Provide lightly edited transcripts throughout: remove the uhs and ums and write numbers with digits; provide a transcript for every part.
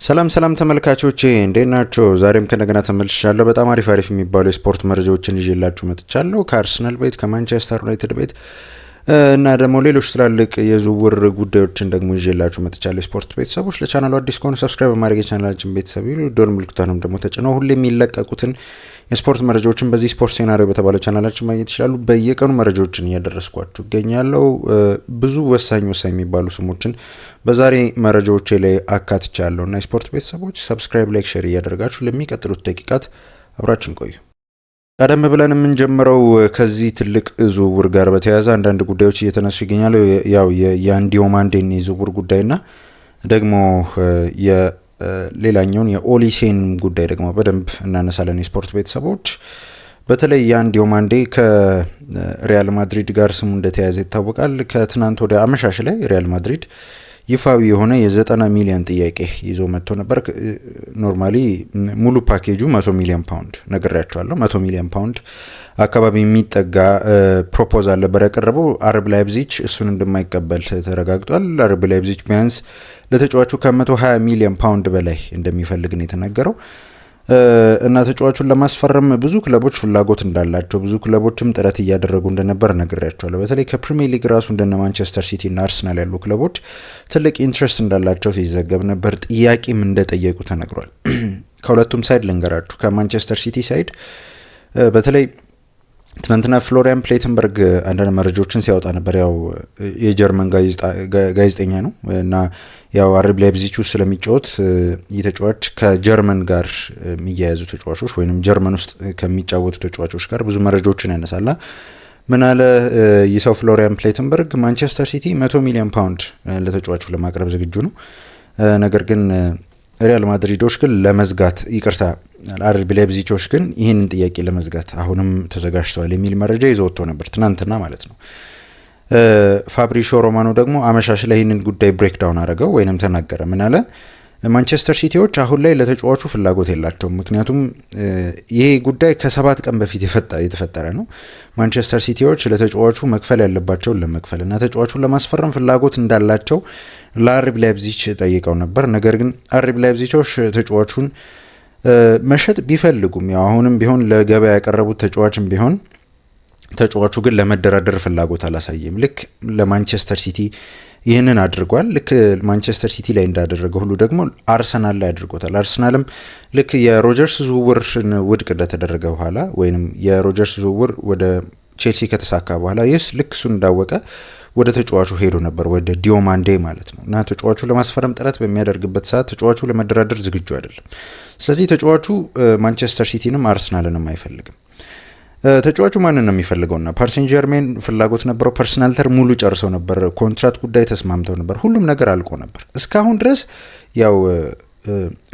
ሰላም ተመልካቾቼ እንዴት ናችሁ? ዛሬም ከነገና ተመልሻለሁ። በጣም አሪፍ የሚባሉ የስፖርት መረጃዎችን ይዤላችሁ መጥቻለሁ። ከአርሰናል ቤት፣ ከማንቸስተር ዩናይትድ ቤት እና ደግሞ ሌሎች ትላልቅ የዝውውር ጉዳዮችን ደግሞ ይዤላችሁ መጥቻለሁ። የስፖርት ቤተሰቦች ለቻናሉ አዲስ ከሆኑ ሰብስክራይብ በማድረግ የቻናላችን ቤተሰብ ይሉ ደወል ምልክቱንም ደግሞ ተጭነው ሁሌ የሚለቀቁትን የስፖርት መረጃዎችን በዚህ ስፖርት ሴናሪዮ በተባለው ቻናላችን ማግኘት ይችላሉ። በየቀኑ መረጃዎችን እያደረስኳችሁ እገኛለሁ። ብዙ ወሳኝ የሚባሉ ስሞችን በዛሬ መረጃዎቼ ላይ አካትቻለሁ እና የስፖርት ቤተሰቦች ሰብስክራይብ፣ ላይክ፣ ሼር እያደረጋችሁ ለሚቀጥሉት ደቂቃት አብራችን ቆዩ። ቀደም ብለን የምንጀምረው ከዚህ ትልቅ ዝውውር ጋር በተያያዘ አንዳንድ ጉዳዮች እየተነሱ ይገኛሉ። ያው የአንዲዮ ማንዴን የዝውውር ጉዳይና ደግሞ ሌላኛውን የኦሊሴን ጉዳይ ደግሞ በደንብ እናነሳለን። የስፖርት ቤተሰቦች በተለይ የአንዲዮ ማንዴ ከሪያል ማድሪድ ጋር ስሙ እንደተያያዘ ይታወቃል። ከትናንት ወደ አመሻሽ ላይ ሪያል ማድሪድ ይፋዊ የሆነ የ90 ሚሊዮን ጥያቄ ይዞ መጥቶ ነበር። ኖርማሊ ሙሉ ፓኬጁ 100 ሚሊዮን ፓውንድ ነግሬያቸዋለሁ። 100 ሚሊዮን ፓውንድ አካባቢ የሚጠጋ ፕሮፖዛል ነበር ያቀረበው። አርቢ ላይፕዚግ እሱን እንደማይቀበል ተረጋግጧል። አርቢ ላይፕዚግ ቢያንስ ለተጫዋቹ ከ120 ሚሊዮን ፓውንድ በላይ እንደሚፈልግ ነው የተነገረው እና ተጫዋቹን ለማስፈረም ብዙ ክለቦች ፍላጎት እንዳላቸው ብዙ ክለቦችም ጥረት እያደረጉ እንደነበር ነግሬያቸዋለሁ። በተለይ ከፕሪሚየር ሊግ ራሱ እንደነ ማንቸስተር ሲቲ እና አርሰናል ያሉ ክለቦች ትልቅ ኢንትረስት እንዳላቸው ሲዘገብ ነበር። ጥያቄም እንደጠየቁ ተነግሯል። ከሁለቱም ሳይድ ልንገራችሁ። ከማንቸስተር ሲቲ ሳይድ በተለይ ትናንትና ፍሎሪያን ፕሌተንበርግ አንዳንድ መረጃዎችን ሲያወጣ ነበር። ያው የጀርመን ጋዜጠኛ ነው እና ያው አርቢ ላይፕዚግ ውስጥ ስለሚጫወት የተጫዋች ከጀርመን ጋር የሚያያዙ ተጫዋቾች ወይም ጀርመን ውስጥ ከሚጫወቱ ተጫዋቾች ጋር ብዙ መረጃዎችን ያነሳላ። ምን አለ ይሰው ፍሎሪያን ፕሌተንበርግ ማንቸስተር ሲቲ 100 ሚሊዮን ፓውንድ ለተጫዋቹ ለማቅረብ ዝግጁ ነው። ነገር ግን ሪያል ማድሪዶች ግን ለመዝጋት ይቅርታ አርቢ ላይፕዚጎች ግን ይህንን ጥያቄ ለመዝጋት አሁንም ተዘጋጅተዋል የሚል መረጃ ይዞ ወጥቶ ነበር ትናንትና ማለት ነው። ፋብሪሾ ሮማኖ ደግሞ አመሻሽ ላይ ይህንን ጉዳይ ብሬክዳውን አደረገው ወይንም ተናገረ። ምን አለ ማንቸስተር ሲቲዎች አሁን ላይ ለተጫዋቹ ፍላጎት የላቸውም። ምክንያቱም ይሄ ጉዳይ ከ7 ቀን በፊት የተፈጠረ ነው። ማንቸስተር ሲቲዎች ለተጫዋቹ መክፈል ያለባቸውን ለመክፈል እና ተጫዋቹን ለማስፈረም ፍላጎት እንዳላቸው ለአርቢ ላይፕዚግ ጠይቀው ነበር። ነገር ግን አርቢ ላይፕዚጎች ተጫዋቹን መሸጥ ቢፈልጉም ያው አሁንም ቢሆን ለገበያ ያቀረቡት ተጫዋችም ቢሆን ተጫዋቹ ግን ለመደራደር ፍላጎት አላሳየም። ልክ ለማንቸስተር ሲቲ ይህንን አድርጓል። ልክ ማንቸስተር ሲቲ ላይ እንዳደረገ ሁሉ ደግሞ አርሰናል ላይ አድርጎታል። አርሰናልም ልክ የሮጀርስ ዝውውር ውድቅ እንደተደረገ በኋላ ወይም የሮጀርስ ዝውውር ወደ ቼልሲ ከተሳካ በኋላ ልክ እሱን እንዳወቀ ወደ ተጫዋቹ ሄዶ ነበር፣ ወደ ዲዮማንዴ ማለት ነው እና ተጫዋቹ ለማስፈረም ጥረት በሚያደርግበት ሰዓት ተጫዋቹ ለመደራደር ዝግጁ አይደለም። ስለዚህ ተጫዋቹ ማንቸስተር ሲቲንም አርሰናልንም አይፈልግም። ተጫዋቹ ማንን ነው የሚፈልገውና ፓሪስ ጀርሜን ፍላጎት ነበረው። ፐርሰናል ሙሉ ጨርሰው ነበር። ኮንትራት ጉዳይ ተስማምተው ነበር። ሁሉም ነገር አልቆ ነበር። እስካሁን ድረስ ያው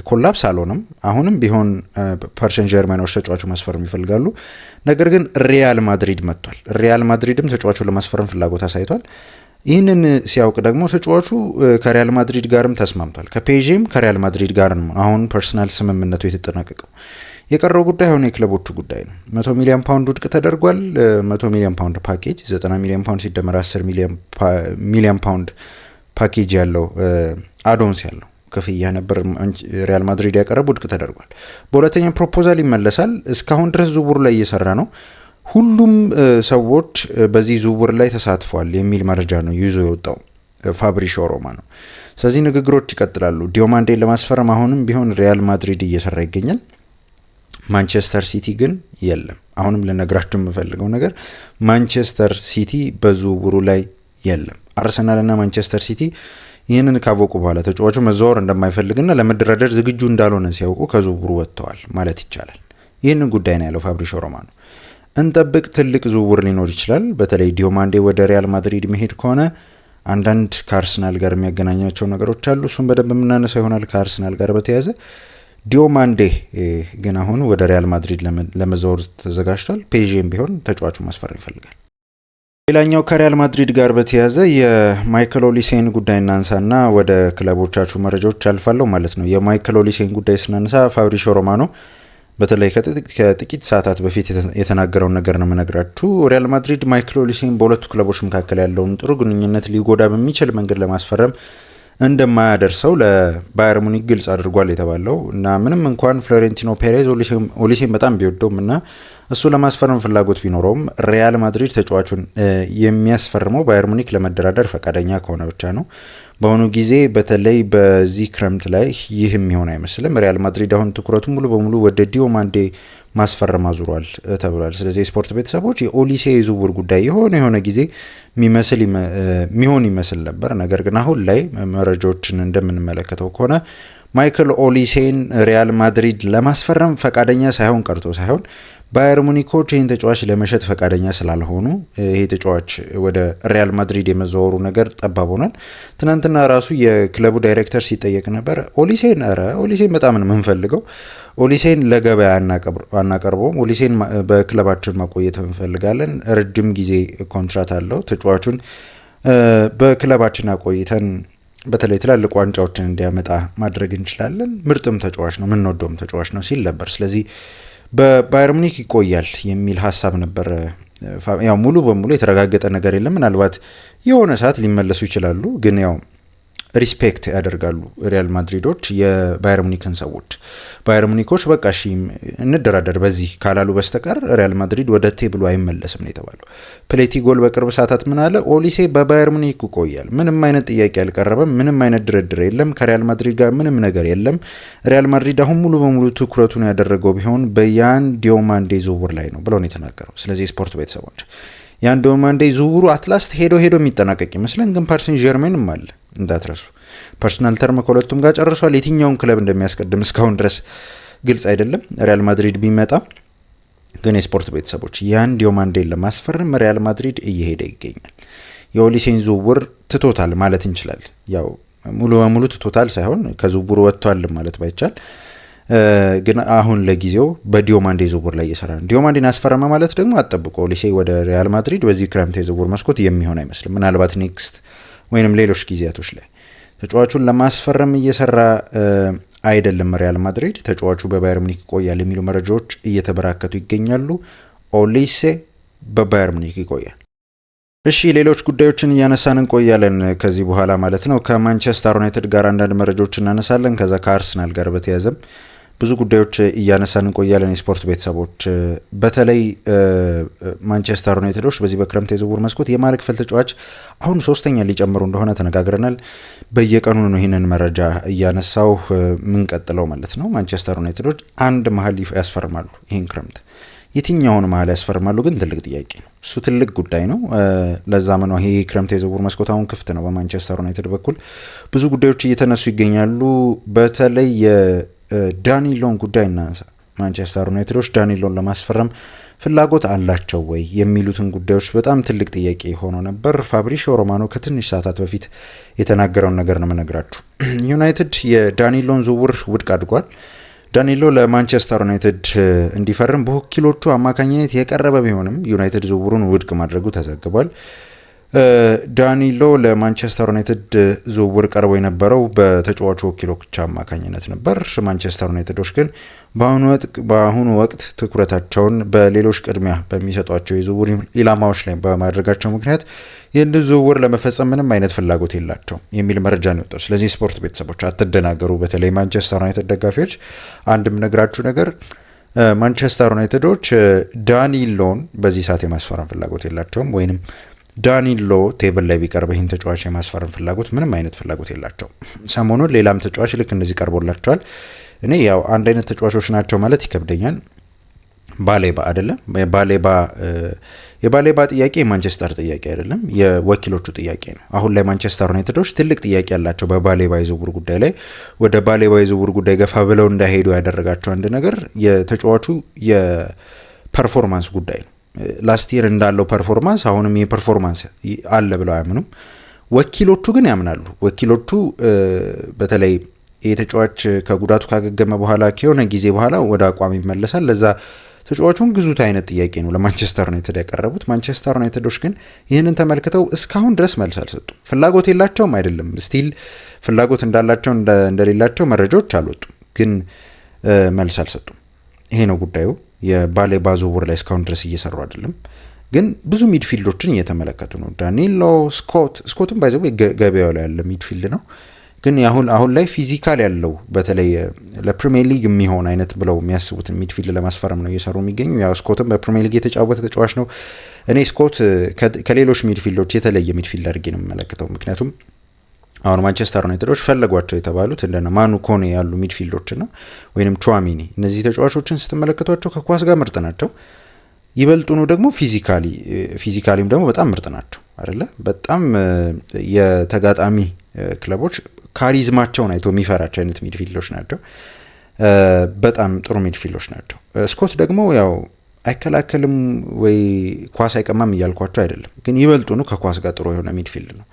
ኮላፕስ አልሆነም። አሁንም ቢሆን ፓሪስ ጀርሜኖች ተጫዋቹ ማስፈረም ይፈልጋሉ። ነገር ግን ሪያል ማድሪድ መጥቷል። ሪያል ማድሪድም ተጫዋቹ ለማስፈረም ፍላጎት አሳይቷል። ይህንን ሲያውቅ ደግሞ ተጫዋቹ ከሪያል ማድሪድ ጋርም ተስማምቷል። ከፔዥም ከሪያል ማድሪድ ጋር አሁን ፐርሰናል ስምምነቱ የተጠናቀቀው። የቀረው ጉዳይ አሁን የክለቦቹ ጉዳይ ነው። 100 ሚሊዮን ፓውንድ ውድቅ ተደርጓል። 100 ሚሊዮን ፓውንድ ፓኬጅ 90 ሚሊዮን ፓውንድ ሲደመር 10 ሚሊዮን ፓውንድ ፓኬጅ ያለው አዶንስ ያለው ክፍያ ነበር ሪያል ማድሪድ ያቀረብ፣ ውድቅ ተደርጓል። በሁለተኛ ፕሮፖዛል ይመለሳል። እስካሁን ድረስ ዝውውሩ ላይ እየሰራ ነው። ሁሉም ሰዎች በዚህ ዝውውር ላይ ተሳትፏል የሚል መረጃ ነው ይዞ የወጣው ፋብሪሾ ሮማኖ። ስለዚህ ንግግሮች ይቀጥላሉ። ዲዮማንዴን ለማስፈረም አሁንም ቢሆን ሪያል ማድሪድ እየሰራ ይገኛል። ማንቸስተር ሲቲ ግን የለም። አሁንም ልነግራችሁ የምፈልገው ነገር ማንቸስተር ሲቲ በዝውውሩ ላይ የለም። አርሰናልና ማንቸስተር ሲቲ ይህንን ካወቁ በኋላ ተጫዋቹ መዘዋወር እንደማይፈልግና ለመደራደር ዝግጁ እንዳልሆነ ሲያውቁ ከዝውውሩ ወጥተዋል ማለት ይቻላል። ይህንን ጉዳይ ነው ያለው ፋብሪሾ ሮማኖ። እንጠብቅ፣ ትልቅ ዝውውር ሊኖር ይችላል። በተለይ ዲዮማንዴ ወደ ሪያል ማድሪድ መሄድ ከሆነ አንዳንድ ከአርሰናል ጋር የሚያገናኛቸው ነገሮች አሉ። እሱም በደንብ የምናነሳው ይሆናል ከአርሰናል ጋር በተያያዘ። ዲዮማንዴ ግን አሁን ወደ ሪያል ማድሪድ ለመዘዋወር ተዘጋጅቷል። ፔዥም ቢሆን ተጫዋቹ ማስፈረም ይፈልጋል። ሌላኛው ከሪያል ማድሪድ ጋር በተያያዘ የማይክል ኦሊሴን ጉዳይ እናንሳና ወደ ክለቦቻችሁ መረጃዎች አልፋለሁ ማለት ነው። የማይክል ኦሊሴን ጉዳይ ስናነሳ ፋብሪሾ ሮማኖ በተለይ ከጥቂት ሰዓታት በፊት የተናገረውን ነገር ነው የምነግራችሁ። ሪያል ማድሪድ ማይክል ኦሊሴን በሁለቱ ክለቦች መካከል ያለውን ጥሩ ግንኙነት ሊጎዳ በሚችል መንገድ ለማስፈረም እንደማያደርሰው ለባየር ሙኒክ ግልጽ አድርጓል የተባለው እና ምንም እንኳን ፍሎሬንቲኖ ፔሬዝ ኦሊሴን በጣም ቢወደውም እና እሱ ለማስፈረም ፍላጎት ቢኖረውም ሪያል ማድሪድ ተጫዋቹን የሚያስፈርመው ባየር ሙኒክ ለመደራደር ፈቃደኛ ከሆነ ብቻ ነው። በአሁኑ ጊዜ በተለይ በዚህ ክረምት ላይ ይህ የሚሆን አይመስልም። ሪያል ማድሪድ አሁን ትኩረቱ ሙሉ በሙሉ ወደ ዲዮማንዴ ማስፈረም አዙሯል ተብሏል። ስለዚህ የስፖርት ቤተሰቦች የኦሊሴ የዝውውር ጉዳይ የሆነ ጊዜ ሚሆን ይመስል ነበር። ነገር ግን አሁን ላይ መረጃዎችን እንደምንመለከተው ከሆነ ማይክል ኦሊሴን ሪያል ማድሪድ ለማስፈረም ፈቃደኛ ሳይሆን ባየር ሙኒኮች ይህን ተጫዋች ለመሸጥ ፈቃደኛ ስላልሆኑ ይሄ ተጫዋች ወደ ሪያል ማድሪድ የመዘወሩ ነገር ጠባብ ሆኗል። ትናንትና ራሱ የክለቡ ዳይሬክተር ሲጠየቅ ነበር ኦሊሴን በጣም ነው የምንፈልገው፣ ኦሊሴን ለገበያ አናቀርበውም፣ ኦሊሴን በክለባችን ማቆየት እንፈልጋለን፣ ረጅም ጊዜ ኮንትራት አለው፣ ተጫዋቹን በክለባችን አቆይተን በተለይ ትላልቅ ዋንጫዎችን እንዲያመጣ ማድረግ እንችላለን፣ ምርጥም ተጫዋች ነው፣ የምንወደውም ተጫዋች ነው ሲል ነበር። ስለዚህ በባየር ሙኒክ ይቆያል የሚል ሀሳብ ነበር። ያው ሙሉ በሙሉ የተረጋገጠ ነገር የለም። ምናልባት የሆነ ሰዓት ሊመለሱ ይችላሉ፣ ግን ያው ሪስፔክት ያደርጋሉ ሪያል ማድሪዶች የባየር ሙኒክን ሰዎች። ባየር ሙኒኮች በቃ እሺ እንደራደር በዚህ ካላሉ በስተቀር ሪያል ማድሪድ ወደ ቴብሉ አይመለስም ነው የተባለው። ፕሌቲ ጎል በቅርብ ሰዓታት ምን አለ? ኦሊሴ በባየር ሙኒክ ይቆያል፣ ምንም አይነት ጥያቄ አልቀረበም፣ ምንም አይነት ድርድር የለም፣ ከሪያል ማድሪድ ጋር ምንም ነገር የለም። ሪያል ማድሪድ አሁን ሙሉ በሙሉ ትኩረቱን ያደረገው ቢሆን በያን ዲዮማንዴ ዝውውር ላይ ነው ብለው ነው የተናገረው። ስለዚህ ስፖርት ቤተሰቦች ያን ዲዮማንዴ ዝውውሩ አትላስት ሄዶ የሚጠናቀቅ ይመስለን፣ ግን ፓሪስ ጀርሜንም አለ እንዳትረሱ። ፐርሰናል ተርም ከሁለቱም ጋር ጨርሷል። የትኛውን ክለብ እንደሚያስቀድም እስካሁን ድረስ ግልጽ አይደለም። ሪያል ማድሪድ ቢመጣ ግን የስፖርት ቤተሰቦች ያን ዲዮማንዴን ለማስፈረም ሪያል ማድሪድ እየሄደ ይገኛል። የኦሊሴን ዝውውር ትቶታል ማለት እንችላል። ያው ሙሉ በሙሉ ትቶታል ሳይሆን ከዝውውሩ ወጥቷል ማለት ባይቻል ግን አሁን ለጊዜው በዲዮማንዴ ዝውውር ላይ እየሰራ ነው። ዲዮማንዴን አስፈረመ ማለት ደግሞ አጠብቆ ኦሊሴ ወደ ሪያል ማድሪድ በዚህ ክረምት የዝውውር መስኮት የሚሆን አይመስልም። ምናልባት ኔክስት ወይንም ሌሎች ጊዜያቶች ላይ ተጫዋቹን ለማስፈረም እየሰራ አይደለም ሪያል ማድሪድ። ተጫዋቹ በባየር ሙኒክ ይቆያል የሚሉ መረጃዎች እየተበራከቱ ይገኛሉ። ኦሊሴ በባየር ሙኒክ ይቆያል። እሺ ሌሎች ጉዳዮችን እያነሳን እንቆያለን ከዚህ በኋላ ማለት ነው። ከማንቸስተር ዩናይትድ ጋር አንዳንድ መረጃዎች እናነሳለን። ከዛ ከአርሰናል ጋር በተያያዘም ብዙ ጉዳዮች እያነሳን እንቆያለን። የስፖርት ቤተሰቦች በተለይ ማንቸስተር ዩናይትዶች በዚህ በክረምት የዝውውር መስኮት የመሃል ክፍል ተጫዋች አሁን ሶስተኛ ሊጨምሩ እንደሆነ ተነጋግረናል። በየቀኑ ነው ይህንን መረጃ እያነሳው ምንቀጥለው ማለት ነው። ማንቸስተር ዩናይትዶች አንድ መሃል ያስፈርማሉ ይህን ክረምት። የትኛውን መሃል ያስፈርማሉ ግን ትልቅ ጥያቄ ነው። እሱ ትልቅ ጉዳይ ነው። ለዛም ነው ይሄ ክረምት የዝውውር መስኮት አሁን ክፍት ነው። በማንቸስተር ዩናይትድ በኩል ብዙ ጉዳዮች እየተነሱ ይገኛሉ። በተለይ ዳኒሎን ጉዳይ እናነሳ። ማንቸስተር ዩናይትዶች ዳኒሎን ለማስፈረም ፍላጎት አላቸው ወይ የሚሉትን ጉዳዮች በጣም ትልቅ ጥያቄ ሆኖ ነበር። ፋብሪሺዮ ሮማኖ ከትንሽ ሰዓታት በፊት የተናገረውን ነገር ነው የምነግራችሁ። ዩናይትድ የዳኒሎን ዝውውር ውድቅ አድርጓል። ዳኒሎ ለማንቸስተር ዩናይትድ እንዲፈርም በወኪሎቹ አማካኝነት የቀረበ ቢሆንም ዩናይትድ ዝውውሩን ውድቅ ማድረጉ ተዘግቧል። ዳኒሎ ለማንቸስተር ዩናይትድ ዝውውር ቀርቦ የነበረው በተጫዋቹ ወኪሎች አማካኝነት ነበር። ማንቸስተር ዩናይትዶች ግን በአሁኑ ወቅት ትኩረታቸውን በሌሎች ቅድሚያ በሚሰጧቸው የዝውውር ኢላማዎች ላይ በማድረጋቸው ምክንያት ይህን ዝውውር ለመፈጸም ምንም አይነት ፍላጎት የላቸውም የሚል መረጃ ነው የወጣው። ስለዚህ ስፖርት ቤተሰቦች አትደናገሩ። በተለይ ማንቸስተር ዩናይትድ ደጋፊዎች አንድም ነግራችሁ ነገር ማንቸስተር ዩናይትዶች ዳኒሎን በዚህ ሰዓት የማስፈረም ፍላጎት የላቸውም ወይንም ዳኒሎ ቴብል ላይ ቢቀርብ ይህን ተጫዋች የማስፈረም ፍላጎት ምንም አይነት ፍላጎት የላቸው። ሰሞኑን ሌላም ተጫዋች ልክ እንደዚህ ቀርቦላቸዋል። እኔ ያው አንድ አይነት ተጫዋቾች ናቸው ማለት ይከብደኛል። ባሌባ አይደለም የባሌባ ጥያቄ የማንቸስተር ጥያቄ አይደለም፣ የወኪሎቹ ጥያቄ ነው። አሁን ላይ ማንቸስተር ዩናይትዶች ትልቅ ጥያቄ ያላቸው በባሌባ የዝውውር ጉዳይ ላይ ወደ ባሌባ የዝውውር ጉዳይ ገፋ ብለው እንዳይሄዱ ያደረጋቸው አንድ ነገር የተጫዋቹ የፐርፎርማንስ ጉዳይ ነው። ላስት ይር እንዳለው ፐርፎርማንስ አሁንም የፐርፎርማንስ አለ ብለው አያምኑም። ወኪሎቹ ግን ያምናሉ። ወኪሎቹ በተለይ የተጫዋች ከጉዳቱ ካገገመ በኋላ ከሆነ ጊዜ በኋላ ወደ አቋም ይመለሳል፣ ለዛ ተጫዋቹን ግዙት አይነት ጥያቄ ነው ለማንቸስተር ዩናይትድ ያቀረቡት። ማንቸስተር ዩናይትዶች ግን ይህንን ተመልክተው እስካሁን ድረስ መልስ አልሰጡም። ፍላጎት የላቸውም አይደለም፣ ስቲል ፍላጎት እንዳላቸው እንደሌላቸው መረጃዎች አልወጡም፣ ግን መልስ አልሰጡም። ይሄ ነው ጉዳዩ። የባሌባ ዝውውር ላይ እስካሁን ድረስ እየሰሩ አይደለም፣ ግን ብዙ ሚድፊልዶችን እየተመለከቱ ነው። ዳኒሎ፣ ስኮትም ባይዘው ገበያው ላይ ያለ ሚድፊልድ ነው። ግን አሁን ላይ ፊዚካል ያለው በተለይ ለፕሪሚየር ሊግ የሚሆን አይነት ብለው የሚያስቡትን ሚድፊልድ ለማስፈረም ነው እየሰሩ የሚገኙ። ያው ስኮትም በፕሪሚየር ሊግ የተጫወተ ተጫዋች ነው። እኔ ስኮት ከሌሎች ሚድፊልዶች የተለየ ሚድፊልድ አድርጌ ነው የምመለከተው። ምክንያቱም አሁን ማንቸስተር ዩናይትዶች ፈለጓቸው የተባሉት እንደነ ማኑ ኮኔ ያሉ ሚድፊልዶችና ወይንም ቹዋሚኒ፣ እነዚህ ተጫዋቾችን ስትመለከቷቸው ከኳስ ጋር ምርጥ ናቸው። ይበልጡኑ ደግሞ ፊዚካሊም ደግሞ በጣም ምርጥ ናቸው አይደለ? በጣም የተጋጣሚ ክለቦች ካሪዝማቸውን አይቶ የሚፈራቸው አይነት ሚድፊልዶች ናቸው። በጣም ጥሩ ሚድፊልዶች ናቸው። ስኮት ደግሞ ያው አይከላከልም ወይ ኳስ አይቀማም እያልኳቸው አይደለም፣ ግን ይበልጡኑ ከኳስ ጋር ጥሩ የሆነ ሚድፊልድ ነው።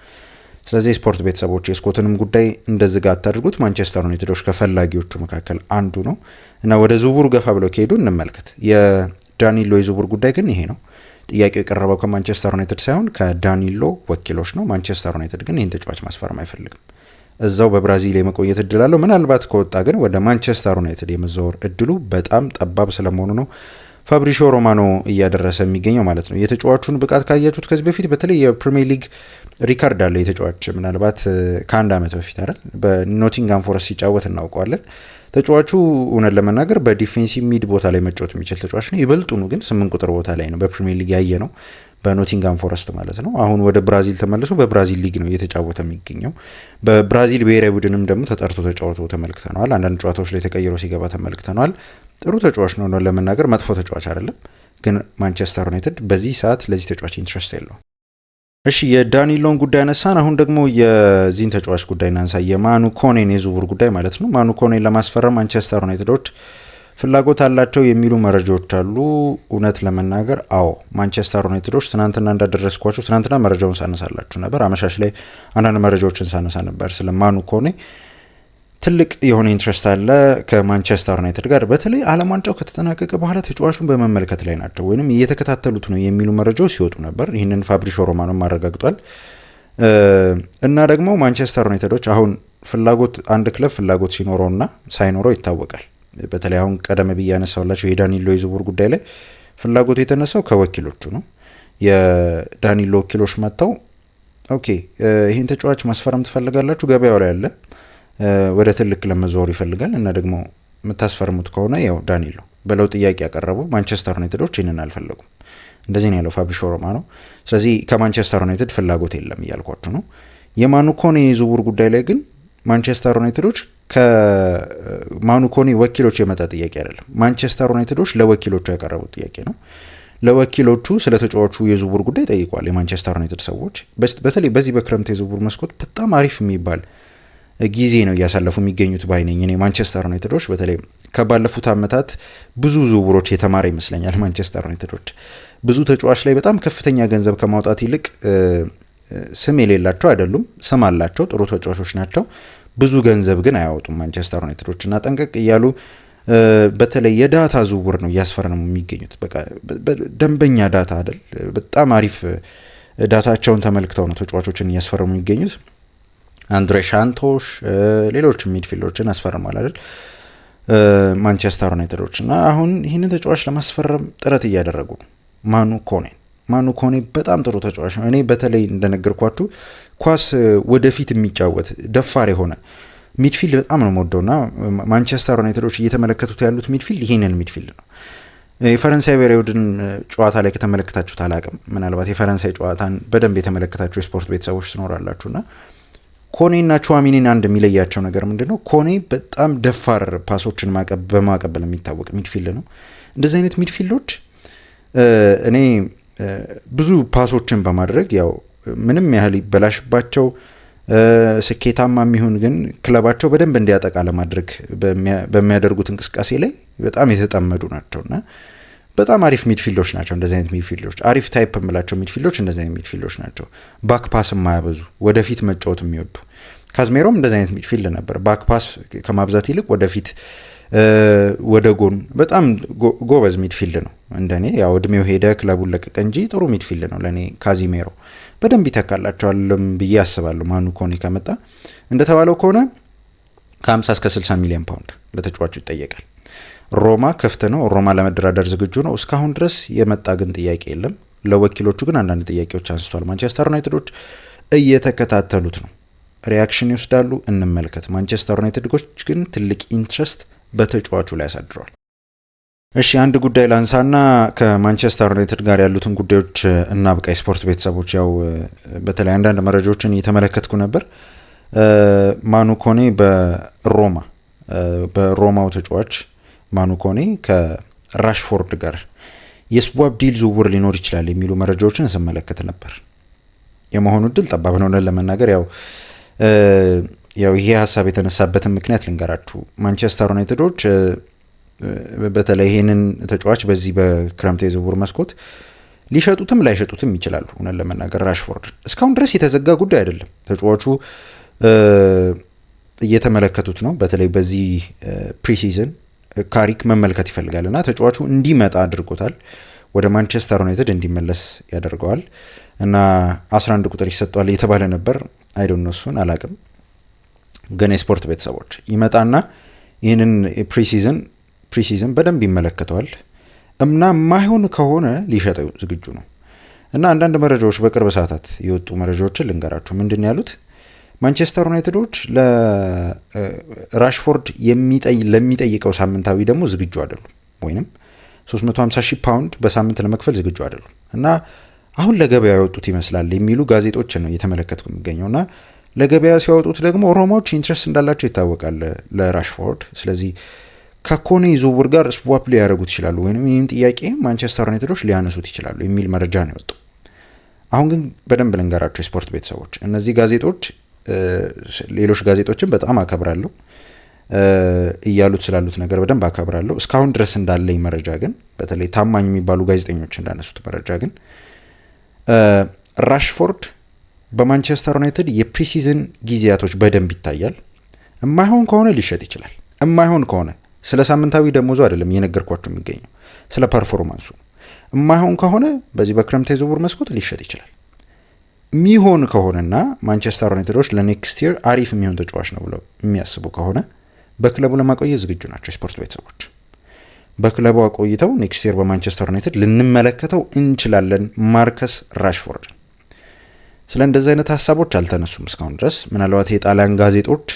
ስለዚህ የስፖርት ቤተሰቦች የስኮትንም ጉዳይ እንደዚህ ጋር አታድርጉት። ማንቸስተር ዩናይትዶች ከፈላጊዎቹ መካከል አንዱ ነው እና ወደ ዝውውሩ ገፋ ብለው ከሄዱ እንመልከት። የዳኒሎ የዝውውር ጉዳይ ግን ይሄ ነው። ጥያቄው የቀረበው ከማንቸስተር ዩናይትድ ሳይሆን ከዳኒሎ ወኪሎች ነው። ማንቸስተር ዩናይትድ ግን ይህን ተጫዋች ማስፈረም አይፈልግም። እዛው በብራዚል የመቆየት እድል አለው። ምናልባት ከወጣ ግን ወደ ማንቸስተር ዩናይትድ የመዘወር እድሉ በጣም ጠባብ ስለመሆኑ ነው ፋብሪሾ ሮማኖ እያደረሰ የሚገኘው ማለት ነው። የተጫዋቹን ብቃት ካያችሁት ከዚህ በፊት በተለይ የፕሪሚየር ሊግ ሪካርድ አለ የተጫዋች ምናልባት ከአንድ ዓመት በፊት አይደል በኖቲንጋም ፎረስት ሲጫወት እናውቀዋለን። ተጫዋቹ እውነት ለመናገር በዲፌንሲቭ ሚድ ቦታ ላይ መጫወት የሚችል ተጫዋች ነው። ይበልጡኑ ግን 8 ቁጥር ቦታ ላይ ነው በፕሪሚየር ሊግ ያየ ነው በኖቲንጋም ፎረስት ማለት ነው። አሁን ወደ ብራዚል ተመልሶ በብራዚል ሊግ ነው እየተጫወተ የሚገኘው። በብራዚል ብሔራዊ ቡድንም ደግሞ ተጠርቶ ተጫውቶ ተመልክተነዋል። አንዳንድ ጨዋታዎች ላይ ተቀይሮ ሲገባ ተመልክተነዋል። ጥሩ ተጫዋች ነው ለመናገር መጥፎ ተጫዋች አይደለም። ግን ማንቸስተር ዩናይትድ በዚህ ሰዓት ለዚህ ተጫዋች ኢንትረስት የለው። እሺ የዳኒሎን ጉዳይ አነሳን። አሁን ደግሞ የዚህን ተጫዋች ጉዳይ እናንሳ፣ የማኑ ኮኔን የዝውውር ጉዳይ ማለት ነው። ማኑ ኮኔን ለማስፈረም ማንቸስተር ዩናይትዶች ፍላጎት አላቸው የሚሉ መረጃዎች አሉ። እውነት ለመናገር አዎ ማንቸስተር ዩናይትዶች ትናንትና እንዳደረስኳቸው ትናንትና መረጃውን ሳነሳላችሁ ነበር። አመሻሽ ላይ አንዳንድ መረጃዎችን ሳነሳ ነበር ስለ ማኑ ኮኔ። ትልቅ የሆነ ኢንትረስት አለ ከማንቸስተር ዩናይትድ ጋር። በተለይ ዓለም ዋንጫው ከተጠናቀቀ በኋላ ተጫዋቹን በመመልከት ላይ ናቸው ወይም እየተከታተሉት ነው የሚሉ መረጃዎች ሲወጡ ነበር። ይህንን ፋብሪሾ ሮማኖም አረጋግጧል። እና ደግሞ ማንቸስተር ዩናይትዶች አሁን ፍላጎት አንድ ክለብ ፍላጎት ሲኖረውና ሳይኖረው ይታወቃል። በተለይ አሁን ቀደም ብዬ ያነሳውላቸው የዳኒሎ የዝውውር ጉዳይ ላይ ፍላጎቱ የተነሳው ከወኪሎቹ ነው። የዳኒሎ ወኪሎች መጥተው ኦኬ ይህን ተጫዋች ማስፈረም ትፈልጋላችሁ፣ ገበያው ላይ ያለ ወደ ትልቅ ክለብ መዘዋወር ይፈልጋል እና ደግሞ የምታስፈርሙት ከሆነ ያው ዳኒሎ ብለው ጥያቄ ያቀረቡ ማንቸስተር ዩናይትዶች ይህንን አልፈለጉም። እንደዚህ ነው ያለው ፋብሪሾ ሮማኖ። ስለዚህ ከማንቸስተር ዩናይትድ ፍላጎት የለም እያልኳችሁ ነው። የማኑ ኮኔ የዝውውር ጉዳይ ላይ ግን ማንቸስተር ዩናይትዶች ከማኑ ኮኔ ወኪሎች የመጣ ጥያቄ አይደለም። ማንቸስተር ዩናይትዶች ለወኪሎቹ ያቀረቡት ጥያቄ ነው። ለወኪሎቹ ስለ ተጫዋቹ የዝውውር ጉዳይ ጠይቋል የማንቸስተር ዩናይትድ ሰዎች። በተለይ በዚህ በክረምት የዝውውር መስኮት በጣም አሪፍ የሚባል ጊዜ ነው እያሳለፉ የሚገኙት ባይነኝ እኔ። ማንቸስተር ዩናይትዶች በተለይ ከባለፉት ዓመታት ብዙ ዝውውሮች የተማረ ይመስለኛል። ማንቸስተር ዩናይትዶች ብዙ ተጫዋች ላይ በጣም ከፍተኛ ገንዘብ ከማውጣት ይልቅ ስም የሌላቸው አይደሉም፣ ስም አላቸው፣ ጥሩ ተጫዋቾች ናቸው። ብዙ ገንዘብ ግን አያወጡም ማንቸስተር ዩናይትዶች እና ጠንቀቅ እያሉ በተለይ የዳታ ዝውውር ነው እያስፈረሙ የሚገኙት። በቃ ደንበኛ ዳታ አይደል፣ በጣም አሪፍ ዳታቸውን ተመልክተው ነው ተጫዋቾችን እያስፈረሙ የሚገኙት። አንድሬ ሳንቶሽ ሌሎች ሚድፊልዶችን አስፈርሟል አይደል ማንቸስተር ዩናይትዶች እና አሁን ይህንን ተጫዋች ለማስፈረም ጥረት እያደረጉ ነው። ማኑ ኮኔ በጣም ጥሩ ተጫዋች ነው። እኔ በተለይ እንደነገርኳችሁ ኳስ ወደፊት የሚጫወት ደፋር የሆነ ሚድፊልድ በጣም ነው የምወደውና ማንቸስተር ዩናይትዶች እየተመለከቱት ያሉት ሚድፊልድ ይህንን ሚድፊልድ ነው። የፈረንሳይ ብሔራዊ ቡድን ጨዋታ ላይ ከተመለከታችሁት አላቅም፣ ምናልባት የፈረንሳይ ጨዋታን በደንብ የተመለከታችሁ የስፖርት ቤተሰቦች ትኖራላችሁና ኮኔና ቹዋሚኒን አንድ የሚለያቸው ነገር ምንድን ነው? ኮኔ በጣም ደፋር ፓሶችን በማቀበል የሚታወቅ ሚድፊልድ ነው። እንደዚህ አይነት ሚድፊልዶች እኔ ብዙ ፓሶችን በማድረግ ያው ምንም ያህል ይበላሽባቸው ስኬታማ የሚሆን ግን ክለባቸው በደንብ እንዲያጠቃ ለማድረግ በሚያደርጉት እንቅስቃሴ ላይ በጣም የተጠመዱ ናቸውና በጣም አሪፍ ሚድፊልዶች ናቸው። እንደዚህ አይነት ሚድፊልዶች አሪፍ ታይፕ የምላቸው ሚድፊልዶች እንደዚህ አይነት ሚድፊልዶች ናቸው። ባክ ፓስ የማያበዙ ወደፊት መጫወት የሚወዱ። ካዝሜሮም እንደዚህ አይነት ሚድፊልድ ነበር። ባክ ፓስ ከማብዛት ይልቅ ወደፊት ወደ ጎን በጣም ጎበዝ ሚድፊልድ ነው። እንደኔ ያው እድሜው ሄደ ክለቡን ለቀቀ እንጂ ጥሩ ሚድፊልድ ነው ለኔ። ካዚሜሮ በደንብ ይተካላቸዋልም ብዬ አስባለሁ። ማኑ ኮኔ ከመጣ እንደተባለው ከሆነ ከ50 እስከ 60 ሚሊዮን ፓውንድ ለተጫዋቹ ይጠየቃል። ሮማ ክፍት ነው። ሮማ ለመደራደር ዝግጁ ነው። እስካሁን ድረስ የመጣ ግን ጥያቄ የለም። ለወኪሎቹ ግን አንዳንድ ጥያቄዎች አንስቷል። ማንቸስተር ዩናይትዶች እየተከታተሉት ነው። ሪያክሽን ይወስዳሉ? እንመልከት። ማንቸስተር ዩናይትዶች ግን ትልቅ ኢንትረስት በተጫዋቹ ላይ ያሳድረዋል። እሺ አንድ ጉዳይ ላንሳና ከማንቸስተር ዩናይትድ ጋር ያሉትን ጉዳዮች እናብቃ። የስፖርት ቤተሰቦች ያው በተለይ አንዳንድ መረጃዎችን እየተመለከትኩ ነበር። ማኑ ኮኔ በሮማው ተጫዋች ማኑ ኮኔ ከራሽፎርድ ጋር የስዋፕ ዲል ዝውውር ሊኖር ይችላል የሚሉ መረጃዎችን ስመለከት ነበር። የመሆኑ እድል ጠባብ ነው ለመናገር። ያው ይሄ ሀሳብ የተነሳበትን ምክንያት ልንገራችሁ። ማንቸስተር ዩናይትዶች በተለይ ይህንን ተጫዋች በዚህ በክረምት የዝውውር መስኮት ሊሸጡትም ላይሸጡትም ይችላሉ። እውነት ለመናገር ራሽፎርድ እስካሁን ድረስ የተዘጋ ጉዳይ አይደለም። ተጫዋቹ እየተመለከቱት ነው። በተለይ በዚህ ፕሪሲዝን ካሪክ መመልከት ይፈልጋል እና ተጫዋቹ እንዲመጣ አድርጎታል። ወደ ማንቸስተር ዩናይትድ እንዲመለስ ያደርገዋል እና 11 ቁጥር ይሰጠዋል እየተባለ ነበር። አይዶን እሱን አላቅም፣ ግን የስፖርት ቤተሰቦች ይመጣና ይህንን ፕሪሲዝን በደንብ ይመለከተዋል እና ማይሆን ከሆነ ሊሸጠው ዝግጁ ነው። እና አንዳንድ መረጃዎች በቅርብ ሰዓታት የወጡ መረጃዎችን ልንገራችሁ። ምንድን ያሉት? ማንቸስተር ዩናይትዶች ለራሽፎርድ ለሚጠይቀው ሳምንታዊ ደግሞ ዝግጁ አይደሉም፣ ወይም 350,000 ፓውንድ በሳምንት ለመክፈል ዝግጁ አይደሉም እና አሁን ለገበያ ያወጡት ይመስላል የሚሉ ጋዜጦችን ነው እየተመለከትኩ የሚገኘው። እና ለገበያ ሲያወጡት ደግሞ ሮማዎች ኢንትረስት እንዳላቸው ይታወቃል ለራሽፎርድ። ስለዚህ ከኮኔ ዝውውር ጋር ስዋፕ ሊያደርጉት ይችላሉ፣ ወይም ይህም ጥያቄ ማንቸስተር ዩናይትዶች ሊያነሱት ይችላሉ የሚል መረጃ ነው የወጡ። አሁን ግን በደንብ ልንገራቸው የስፖርት ቤተሰቦች፣ እነዚህ ጋዜጦች ሌሎች ጋዜጦችን በጣም አከብራለሁ እያሉት ስላሉት ነገር በደንብ አከብራለሁ። እስካሁን ድረስ እንዳለኝ መረጃ ግን በተለይ ታማኝ የሚባሉ ጋዜጠኞች እንዳነሱት መረጃ ግን ራሽፎርድ በማንቸስተር ዩናይትድ የፕሪሲዝን ጊዜያቶች በደንብ ይታያል። እማይሆን ከሆነ ሊሸጥ ይችላል። እማይሆን ከሆነ ስለ ሳምንታዊ ደሞዙ አይደለም እየነገርኳቸው የሚገኘው፣ ስለ ፐርፎርማንሱ። እማይሆን ከሆነ በዚህ በክረምት የዝውውር መስኮት ሊሸጥ ይችላል። የሚሆን ከሆነና ማንቸስተር ዩናይትዶች ለኔክስት ይር አሪፍ የሚሆን ተጫዋች ነው ብለው የሚያስቡ ከሆነ በክለቡ ለማቆየት ዝግጁ ናቸው የስፖርት ቤተሰቦች። በክለቡ አቆይተው ኔክስት ይር በማንቸስተር ዩናይትድ ልንመለከተው እንችላለን ማርከስ ራሽፎርድ። ስለ እንደዚህ አይነት ሀሳቦች አልተነሱም እስካሁን ድረስ። ምናልባት የጣሊያን ጋዜጦች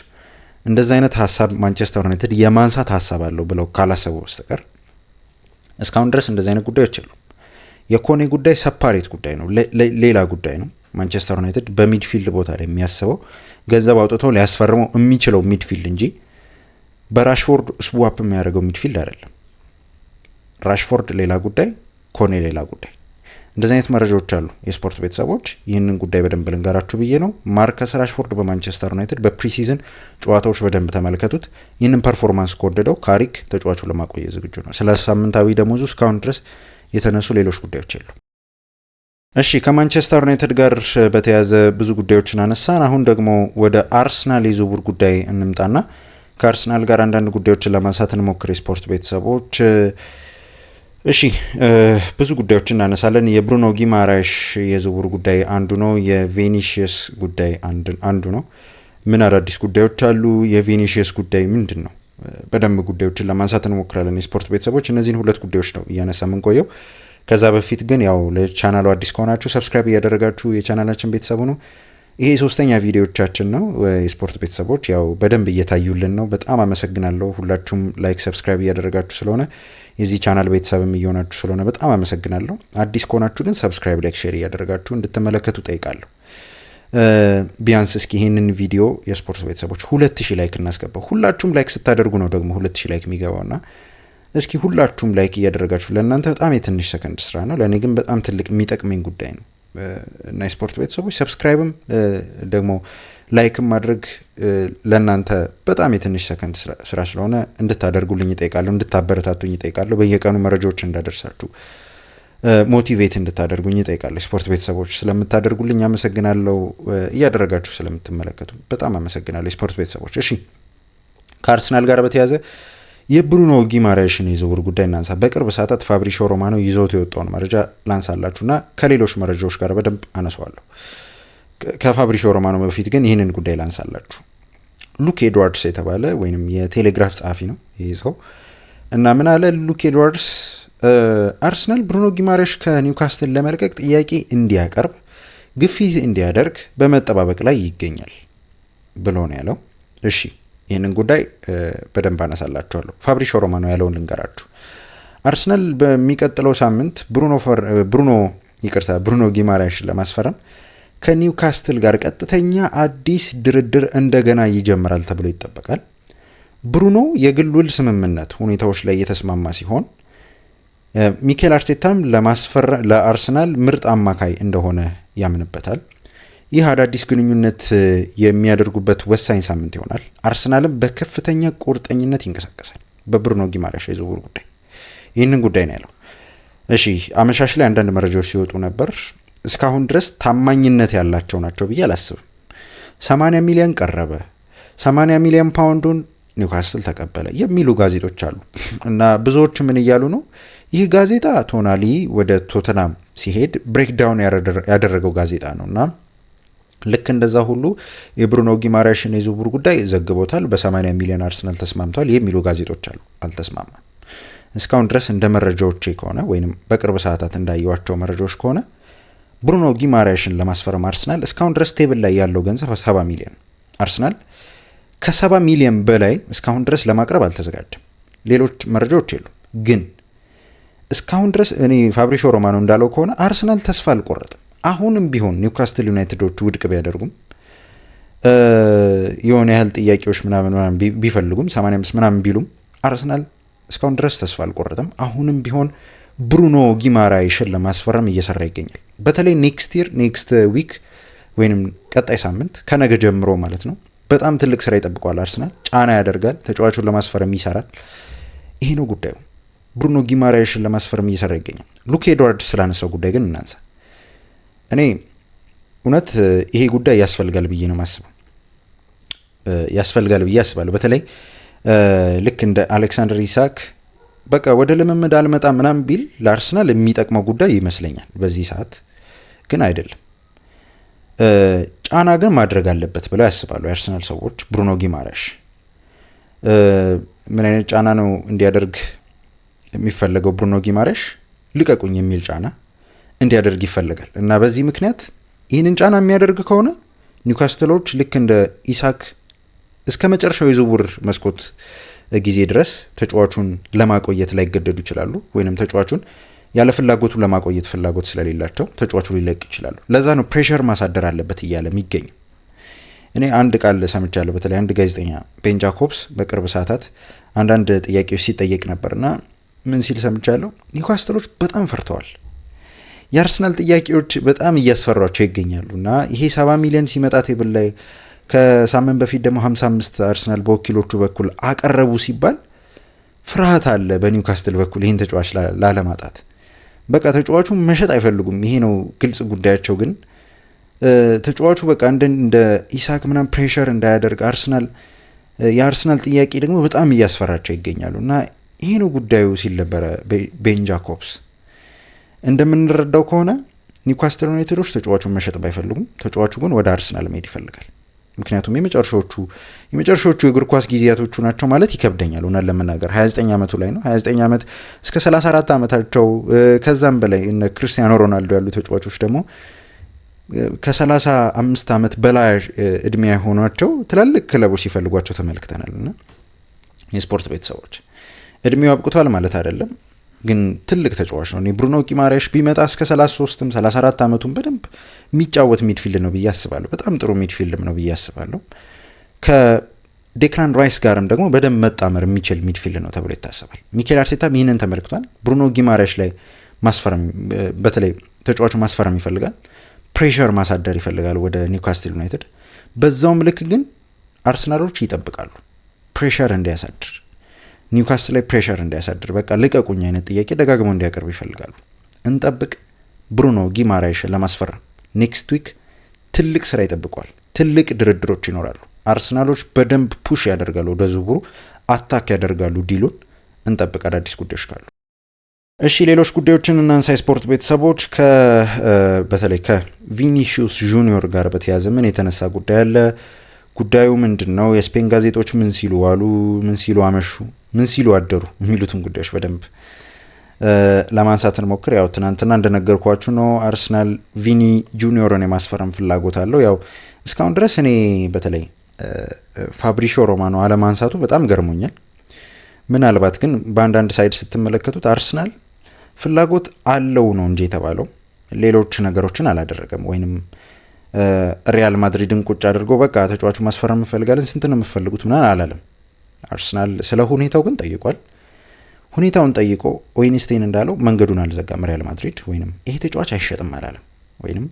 እንደዚህ አይነት ሀሳብ ማንቸስተር ዩናይትድ የማንሳት ሀሳብ አለው ብለው ካላሰቡ በስተቀር እስካሁን ድረስ እንደዚህ አይነት ጉዳዮች የሉም። የኮኔ ጉዳይ ሰፓሬት ጉዳይ ነው፣ ሌላ ጉዳይ ነው። ማንቸስተር ዩናይትድ በሚድፊልድ ቦታ ላይ የሚያስበው ገንዘብ አውጥተው ሊያስፈርመው የሚችለው ሚድፊልድ እንጂ በራሽፎርድ ስዋፕ የሚያደርገው ሚድፊልድ አይደለም። ራሽፎርድ ሌላ ጉዳይ፣ ኮኔ ሌላ ጉዳይ። እንደዚህ አይነት መረጃዎች አሉ የስፖርት ቤተሰቦች። ይህንን ጉዳይ በደንብ ልንገራችሁ ብዬ ነው። ማርከስ ራሽፎርድ በማንቸስተር ዩናይትድ በፕሪሲዝን ጨዋታዎች በደንብ ተመልከቱት። ይህንን ፐርፎርማንስ ከወደደው ካሪክ ተጫዋቹ ለማቆየት ዝግጁ ነው። ስለ ሳምንታዊ ደሞዙ እስካሁን ድረስ የተነሱ ሌሎች ጉዳዮች የሉ። እሺ ከማንቸስተር ዩናይትድ ጋር በተያያዘ ብዙ ጉዳዮችን አነሳን። አሁን ደግሞ ወደ አርሰናል የዝውውር ጉዳይ እንምጣና ከአርሰናል ጋር አንዳንድ ጉዳዮችን ለማንሳት እንሞክር የስፖርት ቤተሰቦች። እሺ ብዙ ጉዳዮችን እናነሳለን። የብሩኖ ጊማራሽ የዝውውር ጉዳይ አንዱ ነው። የቬኒሺየስ ጉዳይ አንዱ ነው። ምን አዳዲስ ጉዳዮች አሉ? የቬኒሺየስ ጉዳይ ምንድን ነው? በደንብ ጉዳዮችን ለማንሳት እንሞክራለን የስፖርት ቤተሰቦች። እነዚህን ሁለት ጉዳዮች ነው እያነሳ የምንቆየው። ከዛ በፊት ግን ያው ለቻናሉ አዲስ ከሆናችሁ ሰብስክራይብ እያደረጋችሁ የቻናላችን ቤተሰቡ ነው። ይሄ ሶስተኛ ቪዲዮዎቻችን ነው የስፖርት ቤተሰቦች። ያው በደንብ እየታዩልን ነው። በጣም አመሰግናለሁ ሁላችሁም ላይክ ሰብስክራይብ እያደረጋችሁ ስለሆነ የዚህ ቻናል ቤተሰብም እየሆናችሁ ስለሆነ በጣም አመሰግናለሁ። አዲስ ከሆናችሁ ግን ሰብስክራይብ፣ ላይክ፣ ሼር እያደረጋችሁ እንድትመለከቱ ጠይቃለሁ። ቢያንስ እስኪ ይህንን ቪዲዮ የስፖርት ቤተሰቦች 2000 ላይክ እናስገባው። ሁላችሁም ላይክ ስታደርጉ ነው ደግሞ 2000 ላይክ የሚገባውና እስኪ ሁላችሁም ላይክ እያደረጋችሁ ለእናንተ በጣም የትንሽ ሰከንድ ስራ ነው፣ ለእኔ ግን በጣም ትልቅ የሚጠቅመኝ ጉዳይ ነው እና የስፖርት ቤተሰቦች ሰብስክራይብም ደግሞ ላይክም ማድረግ ለእናንተ በጣም የትንሽ ሰከንድ ስራ ስለሆነ እንድታደርጉልኝ ይጠይቃለሁ፣ እንድታበረታቱኝ ይጠይቃለሁ። በየቀኑ መረጃዎች እንዳደርሳችሁ ሞቲቬት እንድታደርጉኝ ይጠይቃለሁ። የስፖርት ቤተሰቦች ስለምታደርጉልኝ አመሰግናለሁ። እያደረጋችሁ ስለምትመለከቱ በጣም አመሰግናለሁ የስፖርት ቤተሰቦች። እሺ ከአርሰናል ጋር በተያያዘ የብሩኖ ጊማራሽን የዝውውር ጉዳይ እናንሳ። በቅርብ ሰዓታት ፋብሪሾ ሮማኖ ይዞት የወጣውን መረጃ ላንሳላችሁና ከሌሎች መረጃዎች ጋር በደንብ አነሳዋለሁ። ከፋብሪሾ ሮማኖ በፊት ግን ይህንን ጉዳይ ላንሳላችሁ። ሉክ ኤድዋርድስ የተባለ ወይም የቴሌግራፍ ጸሐፊ ነው ይህ ሰው እና ምን አለ? ሉክ ኤድዋርድስ አርሰናል ብሩኖ ጊማራሽ ከኒውካስትል ለመልቀቅ ጥያቄ እንዲያቀርብ ግፊት እንዲያደርግ በመጠባበቅ ላይ ይገኛል ብሎ ነው ያለው። እሺ ይህንን ጉዳይ በደንብ አነሳላችኋለሁ። ፋብሪሾ ሮማኖ ያለውን ልንገራችሁ። አርሰናል በሚቀጥለው ሳምንት ብሩኖ ጊማራይሽን ለማስፈረም ከኒውካስትል ጋር ቀጥተኛ አዲስ ድርድር እንደገና ይጀምራል ተብሎ ይጠበቃል። ብሩኖ የግል ውል ስምምነት ሁኔታዎች ላይ የተስማማ ሲሆን ሚኬል አርቴታም ለአርሰናል ምርጥ አማካይ እንደሆነ ያምንበታል። ይህ አዳዲስ ግንኙነት የሚያደርጉበት ወሳኝ ሳምንት ይሆናል። አርሰናልም በከፍተኛ ቁርጠኝነት ይንቀሳቀሳል በብሩኖ ጊማራይሽ የዝውውር ጉዳይ። ይህንን ጉዳይ ነው ያለው። እሺ አመሻሽ ላይ አንዳንድ መረጃዎች ሲወጡ ነበር። እስካሁን ድረስ ታማኝነት ያላቸው ናቸው ብዬ አላስብም። 80 ሚሊዮን ቀረበ፣ 80 ሚሊዮን ፓውንዱን ኒውካስትል ተቀበለ የሚሉ ጋዜጦች አሉ እና ብዙዎች ምን እያሉ ነው? ይህ ጋዜጣ ቶናሊ ወደ ቶተናም ሲሄድ ብሬክዳውን ያደረገው ጋዜጣ ነው እና ልክ እንደዛ ሁሉ የብሩኖ ጊማራይሽን የዝውውር ጉዳይ ዘግቦታል። በ80 ሚሊዮን አርሰናል ተስማምቷል የሚሉ ጋዜጦች አሉ። አልተስማማም። እስካሁን ድረስ እንደ መረጃዎች ከሆነ ወይም በቅርብ ሰዓታት እንዳየዋቸው መረጃዎች ከሆነ ብሩኖ ጊማራይሽን ለማስፈረም አርሰናል እስካሁን ድረስ ቴብል ላይ ያለው ገንዘብ 70 ሚሊዮን። አርሰናል ከ70 ሚሊዮን በላይ እስካሁን ድረስ ለማቅረብ አልተዘጋጀም። ሌሎች መረጃዎች የሉም። ግን እስካሁን ድረስ እኔ ፋብሪሾ ሮማኖ እንዳለው ከሆነ አርሰናል ተስፋ አልቆረጥም። አሁንም ቢሆን ኒውካስትል ዩናይትዶች ውድቅ ቢያደርጉም የሆነ ያህል ጥያቄዎች ምናምን ቢፈልጉም 85 ምናምን ቢሉም አርሰናል እስካሁን ድረስ ተስፋ አልቆረጥም። አሁንም ቢሆን ብሩኖ ጊማራይሽን ለማስፈረም እየሰራ ይገኛል። በተለይ ኔክስት ዊክ ወይም ቀጣይ ሳምንት ከነገ ጀምሮ ማለት ነው በጣም ትልቅ ስራ ይጠብቀዋል። አርሰናል ጫና ያደርጋል፣ ተጫዋቹን ለማስፈረም ይሰራል። ይሄ ነው ጉዳዩ። ብሩኖ ጊማራይሽን ለማስፈረም እየሰራ ይገኛል። ሉክ ኤድዋርድስ ስላነሳው ጉዳይ ግን እናንሳ። እኔ እውነት ይሄ ጉዳይ ያስፈልጋል ብዬ ነው ማስበው። ያስፈልጋል ብዬ አስባለሁ። በተለይ ልክ እንደ አሌክሳንደር ኢሳክ በቃ ወደ ልምምድ አልመጣም ምናምን ቢል ለአርሰናል የሚጠቅመው ጉዳይ ይመስለኛል። በዚህ ሰዓት ግን አይደለም። ጫና ግን ማድረግ አለበት ብለው ያስባሉ የአርሰናል ሰዎች። ብሩኖ ጊማራይሽ ምን አይነት ጫና ነው እንዲያደርግ የሚፈለገው? ብሩኖ ጊማራይሽ ልቀቁኝ የሚል ጫና እንዲያደርግ ይፈልጋል እና በዚህ ምክንያት ይህንን ጫና የሚያደርግ ከሆነ ኒውካስትሎች ልክ እንደ ኢሳክ እስከ መጨረሻው የዝውውር መስኮት ጊዜ ድረስ ተጫዋቹን ለማቆየት ላይገደዱ ይችላሉ። ወይንም ተጫዋቹን ያለ ፍላጎቱ ለማቆየት ፍላጎት ስለሌላቸው ተጫዋቹ ሊለቅ ይችላሉ። ለዛ ነው ፕሬሸር ማሳደር አለበት እያለ የሚገኝ። እኔ አንድ ቃል ሰምቻለሁ። በተለይ አንድ ጋዜጠኛ ቤን ጃኮብስ በቅርብ ሰዓታት አንዳንድ ጥያቄዎች ሲጠየቅ ነበርና ምን ሲል ሰምቻለሁ? ኒውካስትሎች በጣም ፈርተዋል። የአርሰናል ጥያቄዎች በጣም እያስፈሯቸው ይገኛሉ እና ይሄ 70 ሚሊዮን ሲመጣ ቴብል ላይ ከሳምንት በፊት ደግሞ 55 አርሰናል በወኪሎቹ በኩል አቀረቡ ሲባል ፍርሃት አለ በኒውካስትል በኩል ይህን ተጫዋች ላለማጣት። በቃ ተጫዋቹ መሸጥ አይፈልጉም። ይሄ ነው ግልጽ ጉዳያቸው። ግን ተጫዋቹ በቃ እንደ ኢሳክ ምናምን ፕሬሸር እንዳያደርግ የአርሰናል ጥያቄ ደግሞ በጣም እያስፈራቸው ይገኛሉ እና ይሄ ነው ጉዳዩ ሲል ነበረ ቤን ጃኮብስ። እንደምንረዳው ከሆነ ኒውካስትል ዩናይትዶች ተጫዋቹን መሸጥ ባይፈልጉም ተጫዋቹ ግን ወደ አርሰናል መሄድ ይፈልጋል። ምክንያቱም የመጨረሻዎቹ የእግር ኳስ ጊዜያቶቹ ናቸው ማለት ይከብደኛል እውነት ለመናገር። 29 ዓመቱ ላይ ነው። 29 ዓመት እስከ 34 ዓመታቸው ከዛም በላይ እነ ክርስቲያኖ ሮናልዶ ያሉ ተጫዋቾች ደግሞ ከ35 ዓመት በላይ እድሜ የሆኗቸው ትላልቅ ክለቦች ሲፈልጓቸው ተመልክተናል። እና የስፖርት ቤተሰቦች እድሜው አብቅቷል ማለት አይደለም፣ ግን ትልቅ ተጫዋች ነው። ብሩኖ ጊማራይሽ ቢመጣ እስከ 33ም 34 ዓመቱን በደንብ የሚጫወት ሚድፊልድ ነው ብዬ አስባለሁ። በጣም ጥሩ ሚድፊልድም ነው ብዬ አስባለሁ። ከዴክላን ራይስ ጋርም ደግሞ በደንብ መጣመር የሚችል ሚድፊልድ ነው ተብሎ ይታሰባል። ሚኬል አርቴታም ይህንን ተመልክቷል። ብሩኖ ጊማራይሽ ላይ በተለይ ተጫዋቹ ማስፈረም ይፈልጋል፣ ፕሬሸር ማሳደር ይፈልጋል ወደ ኒውካስትል ዩናይትድ። በዛውም ልክ ግን አርሰናሎች ይጠብቃሉ ፕሬሸር እንዲያሳድር፣ ኒውካስትል ላይ ፕሬሸር እንዲያሳድር፣ በቃ ልቀቁኝ አይነት ጥያቄ ደጋግመው እንዲያቀርቡ ይፈልጋሉ። እንጠብቅ። ብሩኖ ጊማራይሽን ለማስፈረም ኔክስት ዊክ ትልቅ ስራ ይጠብቋል። ትልቅ ድርድሮች ይኖራሉ። አርሰናሎች በደንብ ፑሽ ያደርጋሉ፣ ወደ ዝውውሩ አታክ ያደርጋሉ ዲሉን። እንጠብቅ አዳዲስ ጉዳዮች ካሉ። እሺ ሌሎች ጉዳዮችን እናንሳ። የስፖርት ቤተሰቦች በተለይ ከቪኒሺዩስ ጁኒዮር ጋር በተያያዘ ምን የተነሳ ጉዳይ አለ? ጉዳዩ ምንድን ነው? የስፔን ጋዜጦች ምን ሲሉ ዋሉ? ምን ሲሉ አመሹ? ምን ሲሉ አደሩ? የሚሉትን ጉዳዮች በደንብ ለማንሳት እንሞክር። ያው ትናንትና እንደነገርኳችሁ ነው አርሰናል ቪኒ ጁኒዮርን የማስፈረም ፍላጎት አለው። ያው እስካሁን ድረስ እኔ በተለይ ፋብሪሾ ሮማኖ አለማንሳቱ በጣም ገርሞኛል። ምናልባት ግን በአንዳንድ ሳይድ ስትመለከቱት አርሰናል ፍላጎት አለው ነው እንጂ የተባለው ሌሎች ነገሮችን አላደረገም። ወይንም ሪያል ማድሪድን ቁጭ አድርጎ በቃ ተጫዋቹ ማስፈረም እንፈልጋለን ስንት ነው የምፈልጉት ምናምን አላለም። አርሰናል ስለ ሁኔታው ግን ጠይቋል። ሁኔታውን ጠይቆ ዌይንስቴን እንዳለው መንገዱን አልዘጋም ሪያል ማድሪድ፣ ወይንም ይሄ ተጫዋች አይሸጥም አላለም። ወይንም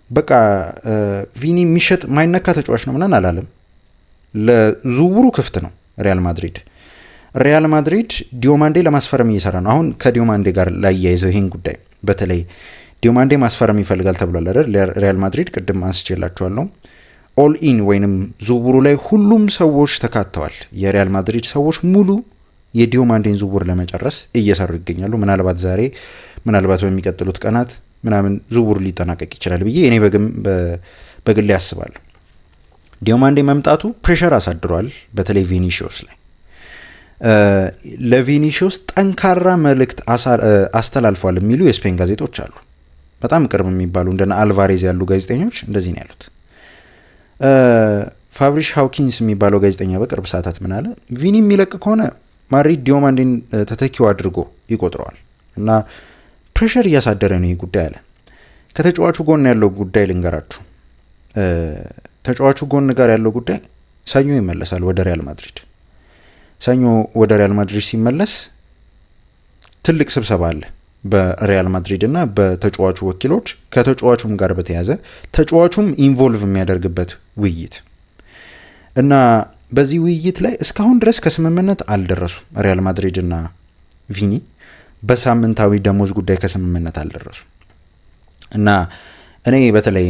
በቃ ቪኒ የሚሸጥ ማይነካ ተጫዋች ነው ምናምን አላለም። ለዝውውሩ ክፍት ነው ሪያል ማድሪድ ዲዮማንዴ ለማስፈረም እየሰራ ነው። አሁን ከዲዮማንዴ ጋር ላያይዘው ይሄን ጉዳይ በተለይ ዲዮማንዴ ማስፈረም ይፈልጋል ተብሏል አይደል? ሪያል ማድሪድ ቅድም አንስቼላችኋለሁ። ኦል ኢን ወይንም ዝውውሩ ላይ ሁሉም ሰዎች ተካተዋል። የሪያል ማድሪድ ሰዎች ሙሉ የዲዮማንዴን ዝውውር ለመጨረስ እየሰሩ ይገኛሉ። ምናልባት ዛሬ ምናልባት በሚቀጥሉት ቀናት ምናምን ዝውውሩ ሊጠናቀቅ ይችላል ብዬ እኔ በግሌ ያስባለሁ። ዲዮማንዴ መምጣቱ ፕሬሸር አሳድሯል፣ በተለይ ቪኒሺዮስ ላይ። ለቪኒሺዮስ ጠንካራ መልእክት አስተላልፏል የሚሉ የስፔን ጋዜጦች አሉ። በጣም ቅርብ የሚባሉ እንደና አልቫሬዝ ያሉ ጋዜጠኞች እንደዚህ ነው ያሉት። ፋብሪሽ ሃውኪንስ የሚባለው ጋዜጠኛ በቅርብ ሰዓታት ምን አለ? ቪኒ የሚለቅ ከሆነ ማድሪድ ዲዮማንዴን ተተኪው አድርጎ ይቆጥረዋል እና ፕሬሸር እያሳደረ ነው ይህ ጉዳይ አለ። ከተጫዋቹ ጎን ያለው ጉዳይ ልንገራችሁ። ተጫዋቹ ጎን ጋር ያለው ጉዳይ ሰኞ ይመለሳል ወደ ሪያል ማድሪድ። ሰኞ ወደ ሪያል ማድሪድ ሲመለስ ትልቅ ስብሰባ አለ በሪያል ማድሪድ እና በተጫዋቹ ወኪሎች፣ ከተጫዋቹም ጋር በተያያዘ ተጫዋቹም ኢንቮልቭ የሚያደርግበት ውይይት እና በዚህ ውይይት ላይ እስካሁን ድረስ ከስምምነት አልደረሱ። ሪያል ማድሪድ እና ቪኒ በሳምንታዊ ደሞዝ ጉዳይ ከስምምነት አልደረሱ እና እኔ በተለይ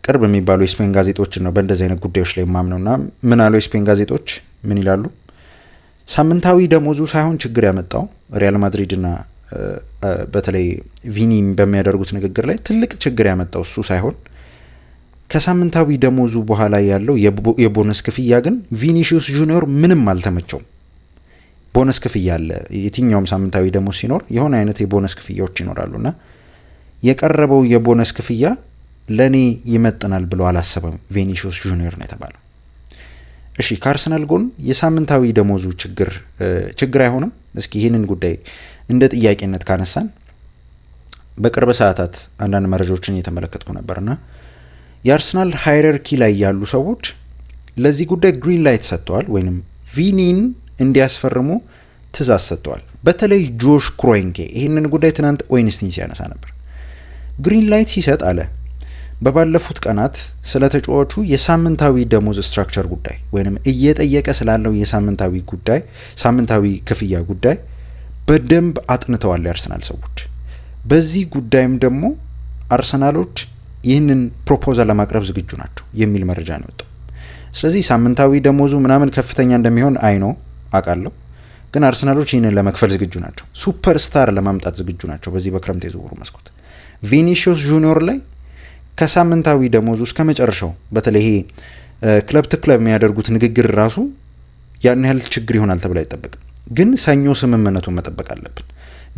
ቅርብ የሚባሉ የስፔን ጋዜጦችን ነው በእንደዚህ አይነት ጉዳዮች ላይ የማምነው እና ምን አሉ የስፔን ጋዜጦች ምን ይላሉ? ሳምንታዊ ደሞዙ ሳይሆን ችግር ያመጣው ሪያል ማድሪድ እና በተለይ ቪኒ በሚያደርጉት ንግግር ላይ ትልቅ ችግር ያመጣው እሱ ሳይሆን ከሳምንታዊ ደሞዙ በኋላ ያለው የቦነስ ክፍያ ግን ቪኒሺዮስ ጁኒዮር ምንም አልተመቸውም። ቦነስ ክፍያ አለ። የትኛውም ሳምንታዊ ደሞዝ ሲኖር የሆነ አይነት የቦነስ ክፍያዎች ይኖራሉና የቀረበው የቦነስ ክፍያ ለኔ ይመጥናል ብሎ አላሰበም ቪኒሺዮስ ጁኒዮር ነው የተባለው። እሺ ከአርሰናል ጎን የሳምንታዊ ደሞዙ ችግር አይሆንም? እስኪ ይህንን ጉዳይ እንደ ጥያቄነት ካነሳን በቅርብ ሰዓታት አንዳንድ መረጃዎችን እየተመለከትኩ ነበርና የአርሰናል ሃይራርኪ ላይ ያሉ ሰዎች ለዚህ ጉዳይ ግሪን ላይት ሰጥተዋል፣ ወይንም ቪኒን እንዲያስፈርሙ ትእዛዝ ሰጥተዋል። በተለይ ጆሽ ክሮንኬ ይህንን ጉዳይ ትናንት ዌይንስቲን ሲያነሳ ነበር። ግሪን ላይት ሲሰጥ አለ በባለፉት ቀናት ስለ ተጫዋቹ የሳምንታዊ ደሞዝ ስትራክቸር ጉዳይ ወይንም እየጠየቀ ስላለው ሳምንታዊ ክፍያ ጉዳይ በደንብ አጥንተዋል የአርሰናል ሰዎች። በዚህ ጉዳይም ደግሞ አርሰናሎች ይህንን ፕሮፖዛል ለማቅረብ ዝግጁ ናቸው የሚል መረጃ ነው የወጣው። ስለዚህ ሳምንታዊ ደሞዙ ምናምን ከፍተኛ እንደሚሆን አውቃለሁ፣ ግን አርሰናሎች ይህንን ለመክፈል ዝግጁ ናቸው። ሱፐርስታር ለማምጣት ዝግጁ ናቸው በዚህ በክረምት የዝውውሩ መስኮት። ቪኒሺዮስ ጁኒዮር ላይ ከሳምንታዊ ደሞዙ እስከ መጨረሻው በተለይ ክለብ ትክለብ የሚያደርጉት ንግግር ራሱ ያን ያህል ችግር ይሆናል ተብሎ አይጠበቅም። ግን ሰኞ ስምምነቱን መጠበቅ አለብን።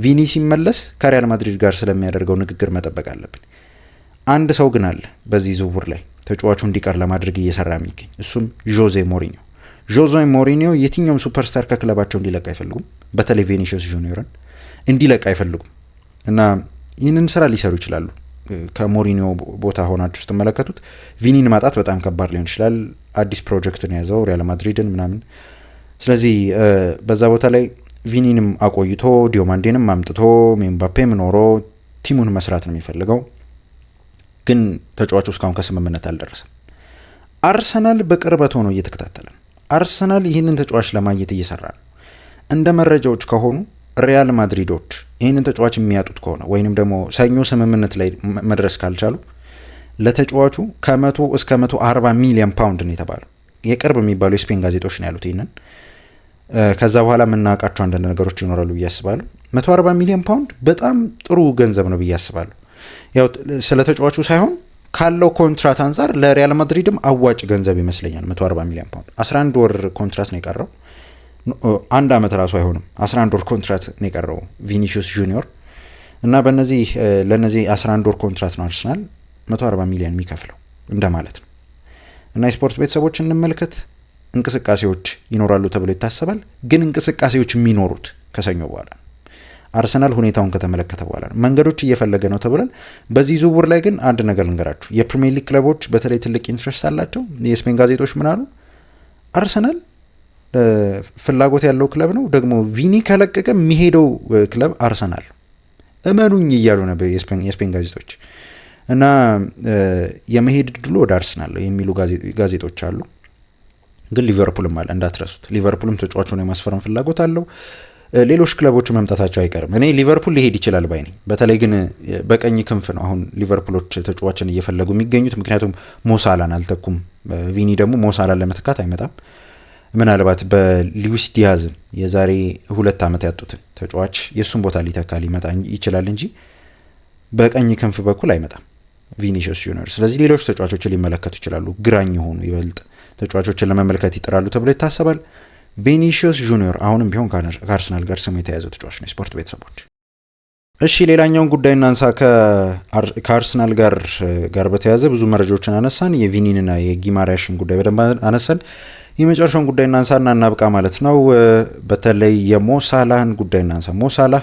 ቪኒ ሲመለስ ከሪያል ማድሪድ ጋር ስለሚያደርገው ንግግር መጠበቅ አለብን። አንድ ሰው ግን አለ በዚህ ዝውውር ላይ ተጫዋቹ እንዲቀር ለማድረግ እየሰራ የሚገኝ፣ እሱም ጆዜ ሞሪኒዮ የትኛውም ሱፐርስታር ከክለባቸው እንዲለቅ አይፈልጉም። በተለይ ቪኒሺዮስ ጁኒዮርን እንዲለቅ አይፈልጉም እና ይህንን ስራ ሊሰሩ ይችላሉ። ከሞሪኒዮ ቦታ ሆናችሁ ስትመለከቱት ቪኒን ማጣት በጣም ከባድ ሊሆን ይችላል። አዲስ ፕሮጀክትን የያዘው ሪያል ማድሪድን ምናምን። ስለዚህ በዛ ቦታ ላይ ቪኒንም አቆይቶ ዲዮማንዴንም አምጥቶ ኤምባፔም ኖሮ ቲሙን መስራት ነው የሚፈልገው። ግን ተጫዋቹ እስካሁን ከስምምነት አልደረሰም። አርሰናል በቅርበት ሆኖ እየተከታተለ ነው። አርሰናል ይህንን ተጫዋች ለማግኘት እየሰራ ነው። እንደ መረጃዎች ከሆኑ ሪያል ማድሪዶች ይህንን ተጫዋች የሚያጡት ከሆነ ወይንም ደግሞ ሰኞ ስምምነት ላይ መድረስ ካልቻሉ ለተጫዋቹ ከ100 እስከ 140 ሚሊዮን ፓውንድ ነው የተባለው። የቅርብ የሚባሉ የስፔን ጋዜጦች ነው ያሉት ይህንን። ከዛ በኋላ የምናውቃቸው አንዳንድ ነገሮች ይኖራሉ ብዬ አስባለሁ። 140 ሚሊዮን ፓውንድ በጣም ጥሩ ገንዘብ ነው ብዬ አስባለሁ። ያው ስለ ተጫዋቹ ሳይሆን ካለው ኮንትራት አንጻር ለሪያል ማድሪድም አዋጭ ገንዘብ ይመስለኛል። 140 ሚሊዮን ፓውንድ 11 ወር ኮንትራት ነው የቀረው። አንድ አመት ራሱ አይሆንም። 11 ወር ኮንትራት ነው የቀረው ቪኒሺዮስ ጁኒዮር እና ለነዚህ 11 ወር ኮንትራት ነው አርሰናል 140 ሚሊዮን የሚከፍለው እንደማለት ነው። እና የስፖርት ቤተሰቦች እንመልከት። እንቅስቃሴዎች ይኖራሉ ተብሎ ይታሰባል። ግን እንቅስቃሴዎች የሚኖሩት ከሰኞ በኋላ ነው። አርሰናል ሁኔታውን ከተመለከተ በኋላ ነው። መንገዶች እየፈለገ ነው ተብሏል። በዚህ ዝውውር ላይ ግን አንድ ነገር ልንገራችሁ። የፕሪሚየር ሊግ ክለቦች በተለይ ትልቅ ኢንትረስት አላቸው። የስፔን ጋዜጦች ምን አሉ? አርሰናል ፍላጎት ያለው ክለብ ነው፣ ደግሞ ቪኒ ከለቀቀ የሚሄደው ክለብ አርሰናል እመኑኝ እያሉ ነበር የስፔን ጋዜጦች። እና የመሄድ ድሉ ወደ አርሰናል የሚሉ ጋዜጦች አሉ። ግን ሊቨርፑልም አለ እንዳትረሱት። ሊቨርፑልም ተጫዋቹን የማስፈረም ፍላጎት አለው። ሌሎች ክለቦች መምጣታቸው አይቀርም። እኔ ሊቨርፑል ሊሄድ ይችላል ባይ ነኝ። በተለይ ግን በቀኝ ክንፍ ነው አሁን ሊቨርፑሎች ተጫዋችን እየፈለጉ የሚገኙት፣ ምክንያቱም ሞሳላን አልተኩም። ቪኒ ደግሞ ሞሳላን ለመተካት አይመጣም። ምናልባት በሉዊስ ዲያዝን የዛሬ 2 ዓመት ያጡትን ተጫዋች የእሱን ቦታ ሊተካ ሊመጣ ይችላል እንጂ በቀኝ ክንፍ በኩል አይመጣም ቪኒሲየስ ጁኒየር። ስለዚህ ሌሎች ተጫዋቾችን ሊመለከቱ ይችላሉ። ግራኝ የሆኑ ይበልጥ ተጫዋቾችን ለመመልከት ይጥራሉ ተብሎ ይታሰባል። ቪኒሲየስ ጁኒየር አሁንም ቢሆን ከአርሰናል ጋር ስሙ የተያዘው ተጫዋች ነው። የስፖርት ቤተሰቦች እሺ፣ ሌላኛውን ጉዳይ እናንሳ። ከአርሰናል ጋር በተያያዘ ብዙ መረጃዎችን አነሳን። የቪኒንና የጊማራሽን ጉዳይ በደንብ አነሳን። የመጨረሻውን ጉዳይ እናንሳና እናብቃ ማለት ነው። በተለይ የሞሳላህን ጉዳይ እናንሳ። ሞሳላህ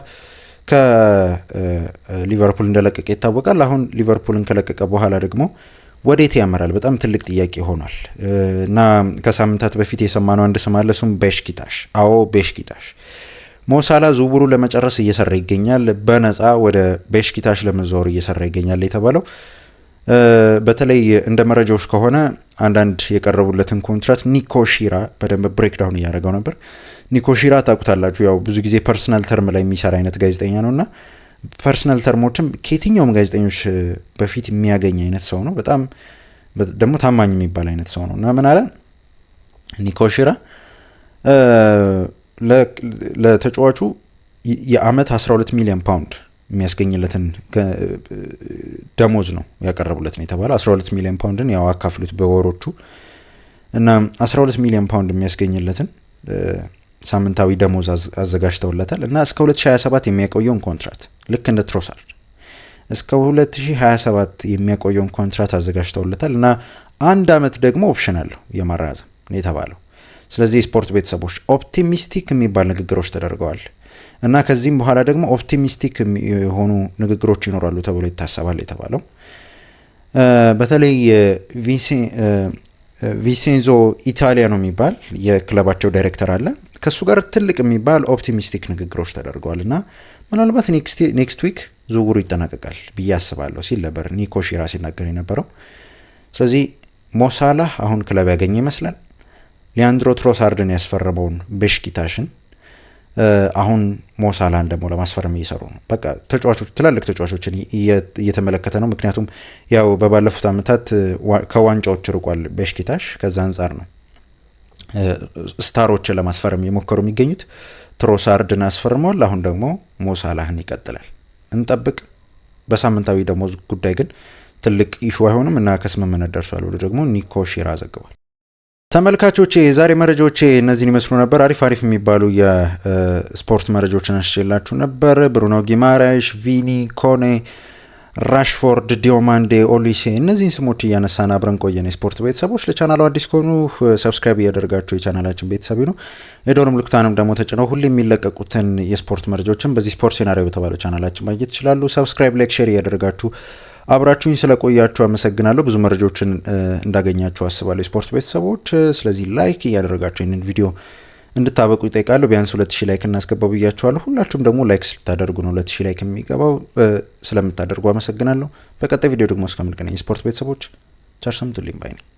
ከሊቨርፑል እንደለቀቀ ይታወቃል። አሁን ሊቨርፑልን ከለቀቀ በኋላ ደግሞ ወዴት ያመራል? በጣም ትልቅ ጥያቄ ሆኗል። እና ከሳምንታት በፊት የሰማነው አንድ ስም አለ። እሱም ቤሽኪታሽ። አዎ ቤሽኪታሽ። ሞሳላ ዝውውሩ ለመጨረስ እየሰራ ይገኛል። በነፃ ወደ ቤሽኪታሽ ለመዘዋወር እየሰራ ይገኛል የተባለው በተለይ እንደ መረጃዎች ከሆነ አንዳንድ የቀረቡለትን ኮንትራት ኒኮ ሺራ በደንብ ብሬክዳውን እያደረገው ነበር። ኒኮ ሺራ ታውቁታላችሁ፣ ያው ብዙ ጊዜ ፐርሰናል ተርም ላይ የሚሰራ አይነት ጋዜጠኛ ነው እና ፐርሰናል ተርሞችም ከየትኛውም ጋዜጠኞች በፊት የሚያገኝ አይነት ሰው ነው። በጣም ደግሞ ታማኝ የሚባል አይነት ሰው ነው እና ምን አለ ኒኮ ሺራ ለተጫዋቹ የአመት 12 ሚሊዮን ፓውንድ የሚያስገኝለትን ደሞዝ ነው ያቀረቡለት ነው የተባለው። 12 ሚሊዮን ፓውንድን ያው አካፍሉት በወሮቹ እና 12 ሚሊዮን ፓውንድ የሚያስገኝለትን ሳምንታዊ ደሞዝ አዘጋጅተውለታል እና እስከ 2027 የሚያቆየውን ኮንትራት ልክ እንደ ትሮሳርድ እስከ 2027 የሚያቆየውን ኮንትራት አዘጋጅተውለታል እና 1 አመት ደግሞ ኦፕሽን አለው የማራዘም ነው የተባለው። ስለዚህ የስፖርት ቤተሰቦች ኦፕቲሚስቲክ የሚባል ንግግሮች ተደርገዋል እና ከዚህም በኋላ ደግሞ ኦፕቲሚስቲክ የሆኑ ንግግሮች ይኖራሉ ተብሎ ይታሰባል የተባለው በተለይ ቪሴንዞ ኢታሊያኖ የሚባል የክለባቸው ዳይሬክተር አለ። ከሱ ጋር ትልቅ የሚባል ኦፕቲሚስቲክ ንግግሮች ተደርገዋል እና ምናልባት ኔክስት ዊክ ዝውውሩ ይጠናቀቃል ብዬ አስባለሁ ሲል ነበር ኒኮ ሺራ ሲናገር የነበረው። ስለዚህ ሞሳላህ አሁን ክለብ ያገኘ ይመስላል። ሊያንድሮ ትሮሳርድን ያስፈረመውን ቤሽኪታሽን አሁን ሞሳላህን ደግሞ ለማስፈረም እየሰሩ ነው። በቃ ተጫዋቾች ትላልቅ ተጫዋቾችን እየተመለከተ ነው። ምክንያቱም ያው በባለፉት ዓመታት ከዋንጫዎች ርቋል ቤሽኪታሽ። ከዛ አንጻር ነው ስታሮችን ለማስፈረም የሞከሩ የሚገኙት። ትሮሳርድን አስፈርመዋል። አሁን ደግሞ ሞሳላህን ይቀጥላል። እንጠብቅ። በሳምንታዊ ደሞዝ ጉዳይ ግን ትልቅ ኢሹ አይሆንም እና ከስምምነት ደርሷል ብሎ ደግሞ ኒኮ ሺራ ዘግቧል። ተመልካቾቼ የዛሬ መረጃዎቼ እነዚህን ይመስሉ ነበር። አሪፍ የሚባሉ የስፖርት መረጃዎችን አስችላችሁ ነበር። ብሩኖ ጊማራሽ፣ ቪኒ፣ ኮኔ፣ ራሽፎርድ፣ ዲዮማንዴ፣ ኦሊሴ እነዚህን ስሞች እያነሳን አብረን ቆየን። የስፖርት ቤተሰቦች ለቻናሉ አዲስ ከሆኑ ሰብስክራይብ እያደረጋችሁ የቻናላችን ቤተሰብ ነው። የደወል ምልክቱንም ደግሞ ተጭነው ሁሌ የሚለቀቁትን የስፖርት መረጃዎችን በዚህ ስፖርት ሴናሪዮ በተባለው ቻናላችን ማግኘት ይችላሉ። ሰብስክራይብ፣ ላይክ፣ ሼር እያደረጋችሁ አብራችሁኝ ስለቆያችሁ አመሰግናለሁ። ብዙ መረጃዎችን እንዳገኛችሁ አስባለሁ የስፖርት ቤተሰቦች። ስለዚህ ላይክ እያደረጋችሁ ይህንን ቪዲዮ እንድታበቁ ይጠይቃለሁ። ቢያንስ 2000 ላይክ እናስገባው ብያችኋለሁ። ሁላችሁም ደግሞ ላይክ ስልታደርጉ ነው 2000 ላይክ የሚገባው። ስለምታደርጉ አመሰግናለሁ። በቀጣይ ቪዲዮ ደግሞ እስከምንገናኝ የስፖርት ቤተሰቦች ቸር ሰንብቱልኝ ባይ ነኝ።